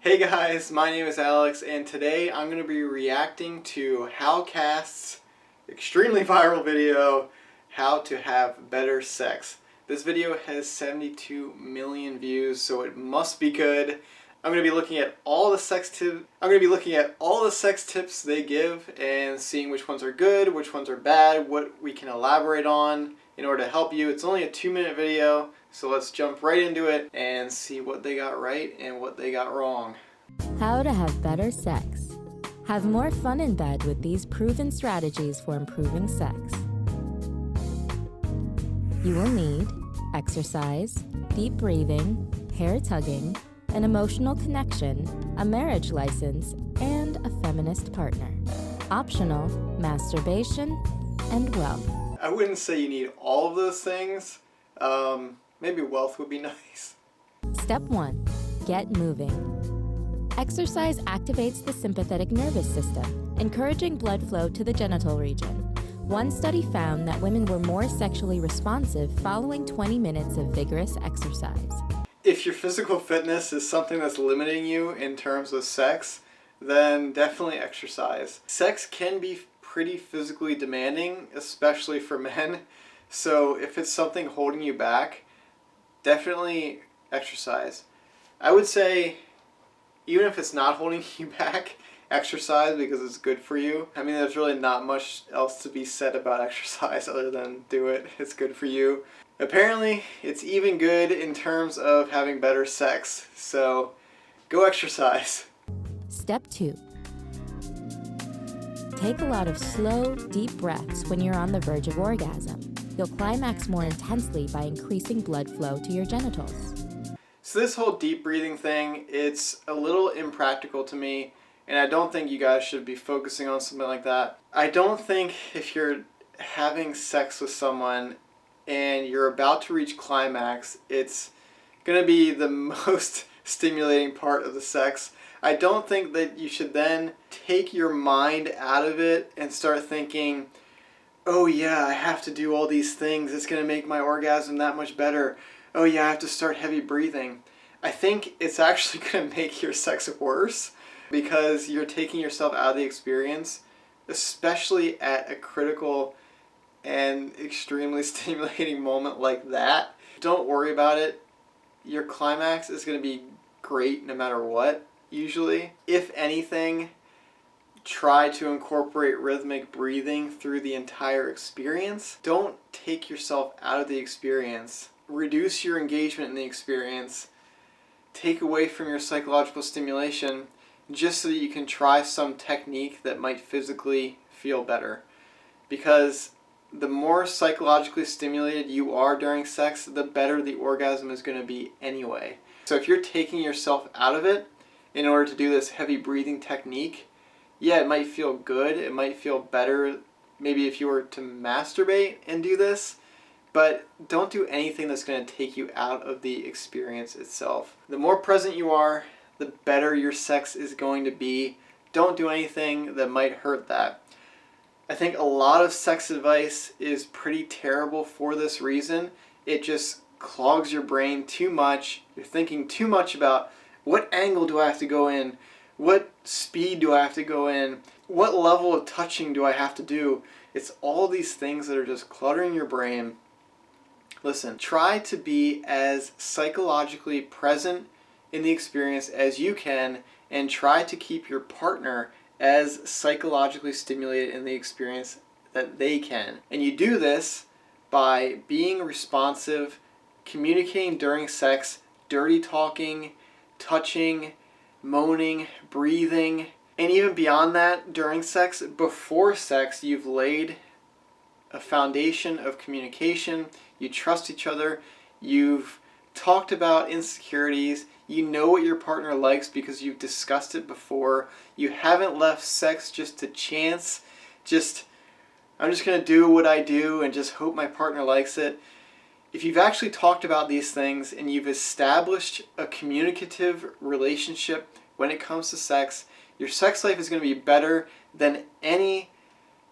Hey guys, my name is Alex, and today I'm going to be reacting to Howcast's extremely viral video, How to Have Better Sex. This video has 72 million views, so it must be good. I'm going to be looking at all the sex tips they give and seeing which ones are good, which ones are bad, what we can elaborate on in order to help you. It's only a 2-minute video, so let's jump right into it and see what they got right and what they got wrong. How to have better sex. Have more fun in bed with these proven strategies for improving sex. You will need exercise, deep breathing, hair tugging, an emotional connection, a marriage license, and a feminist partner. Optional, masturbation, and wealth. I wouldn't say you need all of those things. Maybe wealth would be nice. Step 1. Get moving. Exercise activates the sympathetic nervous system, encouraging blood flow to the genital region. One study found that women were more sexually responsive following 20 minutes of vigorous exercise. If your physical fitness is something that's limiting you in terms of sex, then definitely exercise. Sex can be pretty physically demanding, especially for men. So if it's something holding you back, definitely exercise. I would say, even if it's not holding you back, exercise because it's good for you. I mean, there's really not much else to be said about exercise other than do it. It's good for you. Apparently, it's even good in terms of having better sex. So, go exercise. Step 2. Take a lot of slow, deep breaths when you're on the verge of orgasm. You'll climax more intensely by increasing blood flow to your genitals. So this whole deep breathing thing, it's a little impractical to me, and I don't think you guys should be focusing on something like that. I don't think if you're having sex with someone and you're about to reach climax, it's going to be the most stimulating part of the sex. I don't think that you should then take your mind out of it and start thinking, oh yeah, I have to do all these things, it's going to make my orgasm that much better. Oh yeah, I have to start heavy breathing. I think it's actually going to make your sex worse because you're taking yourself out of the experience, especially at a critical and extremely stimulating moment like that. Don't worry about it. Your climax is going to be great no matter what, usually. If anything, try to incorporate rhythmic breathing through the entire experience. Don't take yourself out of the experience. Reduce your engagement in the experience. Take away from your psychological stimulation just so that you can try some technique that might physically feel better. Because the more psychologically stimulated you are during sex, the better the orgasm is going to be anyway. So if you're taking yourself out of it in order to do this heavy breathing technique, yeah, it might feel good, it might feel better maybe if you were to masturbate and do this, but don't do anything that's going to take you out of the experience itself. The more present you are, the better your sex is going to be. Don't do anything that might hurt that. I think a lot of sex advice is pretty terrible for this reason. It just clogs your brain too much. You're thinking too much about what angle do I have to go in? What speed do I have to go in? What level of touching do I have to do? It's all these things that are just cluttering your brain. Listen, try to be as psychologically present in the experience as you can, and try to keep your partner as psychologically stimulated in the experience that they can. And you do this by being responsive, communicating during sex, dirty talking, touching, moaning, breathing, and even beyond that, during sex, before sex, you've laid a foundation of communication. You trust each other. You've talked about insecurities. You know what your partner likes because you've discussed it before. You haven't left sex just to chance. I'm just going to do what I do and just hope my partner likes it. If you've actually talked about these things and you've established a communicative relationship when it comes to sex, your sex life is going to be better than any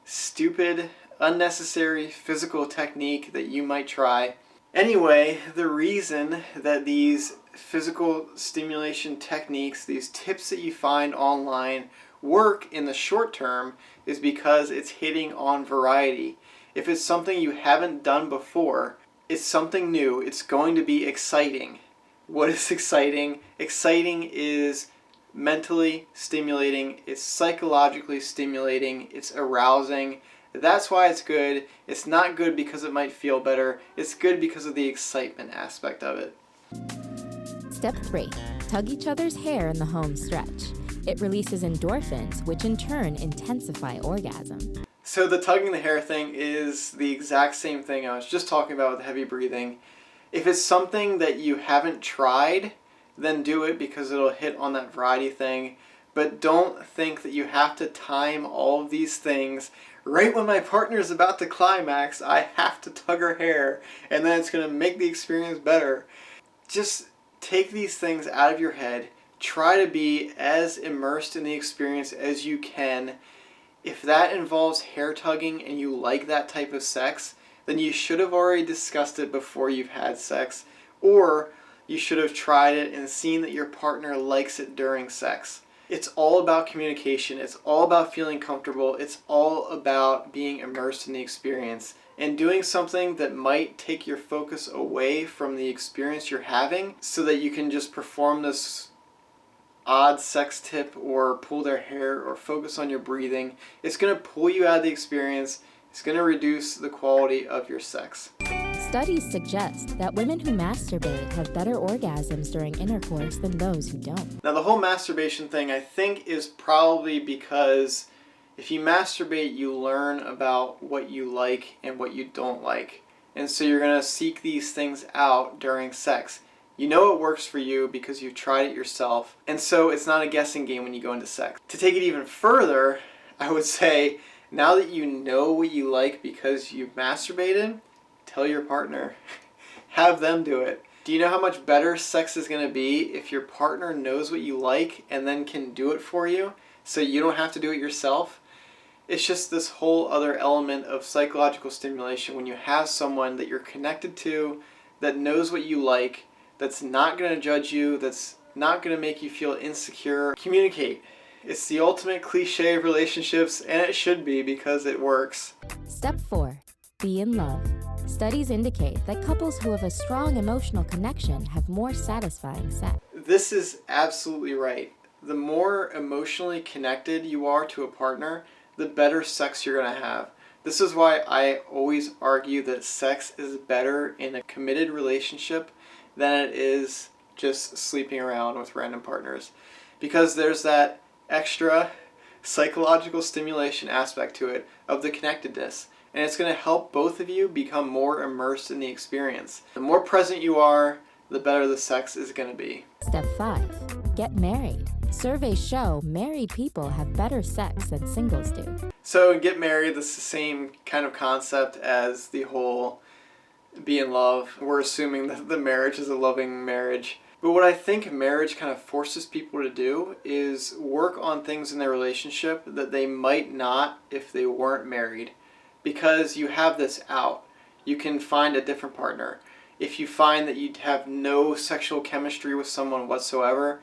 stupid, unnecessary physical technique that you might try. Anyway, the reason that these physical stimulation techniques, these tips that you find online work in the short term is because it's hitting on variety. If it's something you haven't done before, it's something new, it's going to be exciting. What is exciting? Exciting is mentally stimulating, it's psychologically stimulating, it's arousing. That's why it's good. It's not good because it might feel better. It's good because of the excitement aspect of it. Step 3. Tug each other's hair in the home stretch. It releases endorphins, which in turn intensify orgasm. So the tugging the hair thing is the exact same thing I was just talking about with heavy breathing. If it's something that you haven't tried, then do it because it'll hit on that variety thing. But don't think that you have to time all of these things. Right when my partner's about to climax, I have to tug her hair, and then it's going to make the experience better. Just take these things out of your head. Try to be as immersed in the experience as you can. If that involves hair tugging and you like that type of sex, then you should have already discussed it before you've had sex, or you should have tried it and seen that your partner likes it during sex. It's all about communication. It's all about feeling comfortable. It's all about being immersed in the experience and doing something that might take your focus away from the experience you're having so that you can just perform this odd sex tip or pull their hair or focus on your breathing. It's going to pull you out of the experience. It's going to reduce the quality of your sex. Studies suggest that women who masturbate have better orgasms during intercourse than those who don't. Now the whole masturbation thing I think is probably because if you masturbate you learn about what you like and what you don't like. And so you're going to seek these things out during sex. You know it works for you because you've tried it yourself. And so it's not a guessing game when you go into sex. To take it even further, I would say now that you know what you like because you've masturbated, tell your partner. Have them do it. Do you know how much better sex is going to be if your partner knows what you like and then can do it for you so you don't have to do it yourself? It's just this whole other element of psychological stimulation when you have someone that you're connected to that knows what you like, that's not going to judge you, that's not going to make you feel insecure. Communicate. It's the ultimate cliche of relationships, and it should be because it works. Step 4. Be in love. Studies indicate that couples who have a strong emotional connection have more satisfying sex. This is absolutely right. The more emotionally connected you are to a partner, the better sex you're going to have. This is why I always argue that sex is better in a committed relationship than it is just sleeping around with random partners. Because there's that extra psychological stimulation aspect to it of the connectedness. And it's going to help both of you become more immersed in the experience. The more present you are, the better the sex is going to be. Step 5. Get married. Surveys show married people have better sex than singles do. So get married, that's the same kind of concept as the whole be in love. We're assuming that the marriage is a loving marriage. But what I think marriage kind of forces people to do is work on things in their relationship that they might not if they weren't married. Because you have this out. You can find a different partner. If you find that you have no sexual chemistry with someone whatsoever,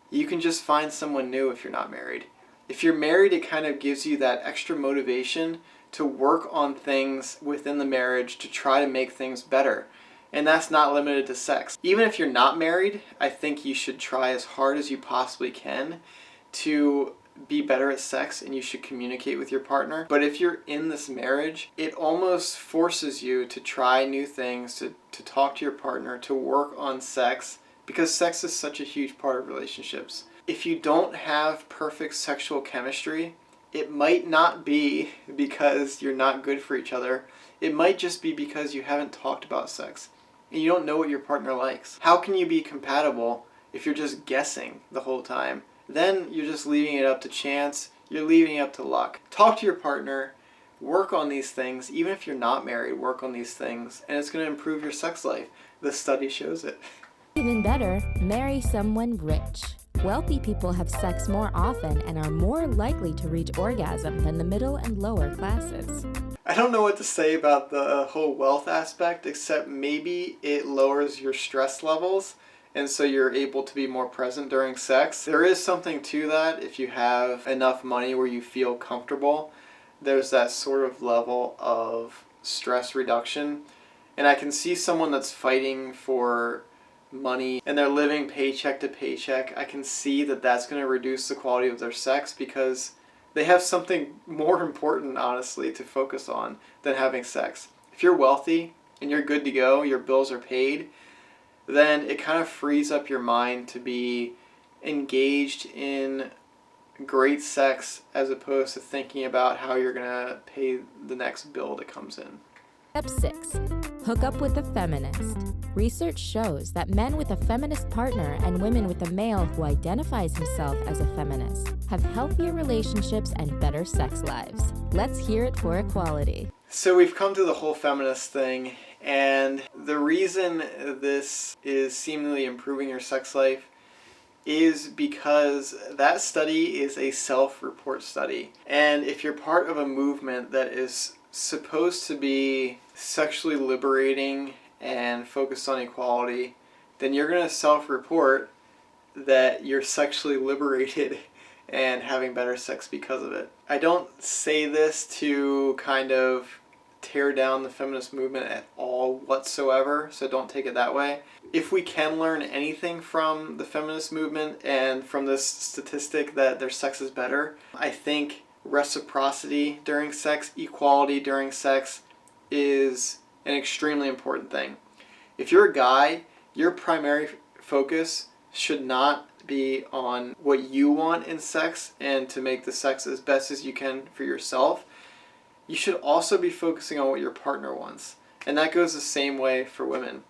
you can just find someone new if you're not married. If you're married, it kind of gives you that extra motivation to work on things within the marriage to try to make things better. And that's not limited to sex. Even if you're not married, I think you should try as hard as you possibly can to be better at sex, and you should communicate with your partner. But if you're in this marriage, it almost forces you to try new things, to talk to your partner, to work on sex, because sex is such a huge part of relationships. If you don't have perfect sexual chemistry, it might not be because you're not good for each other. It might just be because you haven't talked about sex and you don't know what your partner likes. How can you be compatible if you're just guessing the whole time? Then you're just leaving it up to chance. You're leaving it up to luck. Talk to your partner. Work on these things. Even if you're not married, work on these things. And it's going to improve your sex life. The study shows it. Even better, marry someone rich. Wealthy people have sex more often and are more likely to reach orgasm than the middle and lower classes. I don't know what to say about the whole wealth aspect, except maybe it lowers your stress levels and so you're able to be more present during sex. There is something to that. If you have enough money where you feel comfortable, there's that sort of level of stress reduction. And I can see someone that's fighting for money and they're living paycheck to paycheck. I can see that that's going to reduce the quality of their sex because they have something more important, honestly, to focus on than having sex. If you're wealthy and you're good to go, your bills are paid, then it kind of frees up your mind to be engaged in great sex as opposed to thinking about how you're going to pay the next bill that comes in. Step 6. Hook up with a feminist. Research shows that men with a feminist partner and women with a male who identifies himself as a feminist have healthier relationships and better sex lives. Let's hear it for equality. So we've come to the whole feminist thing, and the reason this is seemingly improving your sex life is because that study is a self-report study. And if you're part of a movement that is supposed to be sexually liberating and focused on equality, then you're going to self-report that you're sexually liberated and having better sex because of it. I don't say this to kind of tear down the feminist movement at all whatsoever, so don't take it that way. If we can learn anything from the feminist movement and from this statistic that their sex is better, I think reciprocity during sex, equality during sex is an extremely important thing. If you're a guy, your primary focus should not be on what you want in sex and to make the sex as best as you can for yourself. You should also be focusing on what your partner wants. And that goes the same way for women.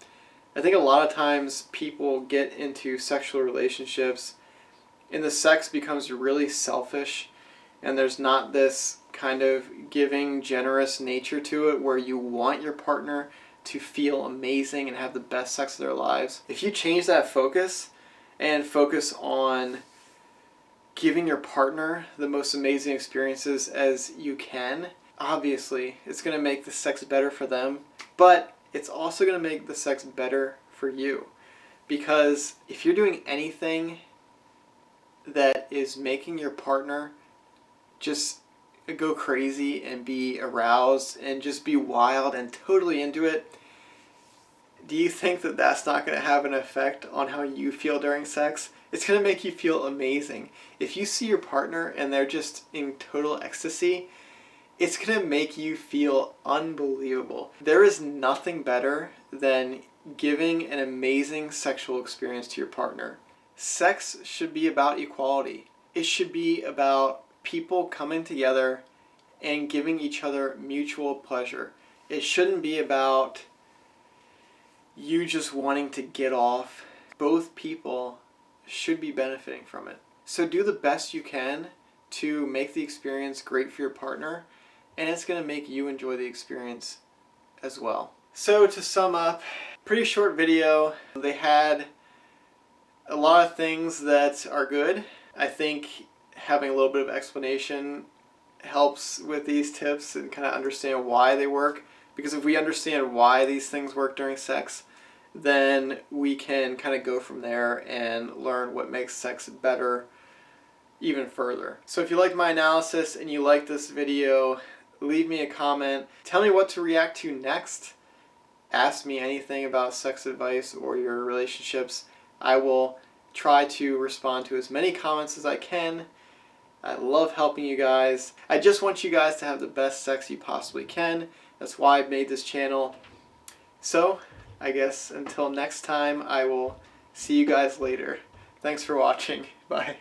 I think a lot of times people get into sexual relationships and the sex becomes really selfish, and there's not this kind of giving, generous nature to it where you want your partner to feel amazing and have the best sex of their lives. If you change that focus and focus on giving your partner the most amazing experiences as you can, obviously it's going to make the sex better for them, but it's also going to make the sex better for you. Because if you're doing anything that is making your partner just go crazy and be aroused and just be wild and totally into it, do you think that that's not going to have an effect on how you feel during sex? It's going to make you feel amazing. If you see your partner and they're just in total ecstasy, it's going to make you feel unbelievable. There is nothing better than giving an amazing sexual experience to your partner. Sex should be about equality. It should be about people coming together and giving each other mutual pleasure. It shouldn't be about you just wanting to get off. Both people should be benefiting from it. So do the best you can to make the experience great for your partner, and it's going to make you enjoy the experience as well. So to sum up, pretty short video. They had a lot of things that are good. I think having a little bit of explanation helps with these tips and kind of understand why they work. Because if we understand why these things work during sex, then we can kind of go from there and learn what makes sex better even further. So if you liked my analysis and you like this video, leave me a comment. Tell me what to react to next. Ask me anything about sex advice or your relationships. I will try to respond to as many comments as I can. I love helping you guys. I just want you guys to have the best sex you possibly can. That's why I made this channel. So, I guess until next time, I will see you guys later. Thanks for watching. Bye.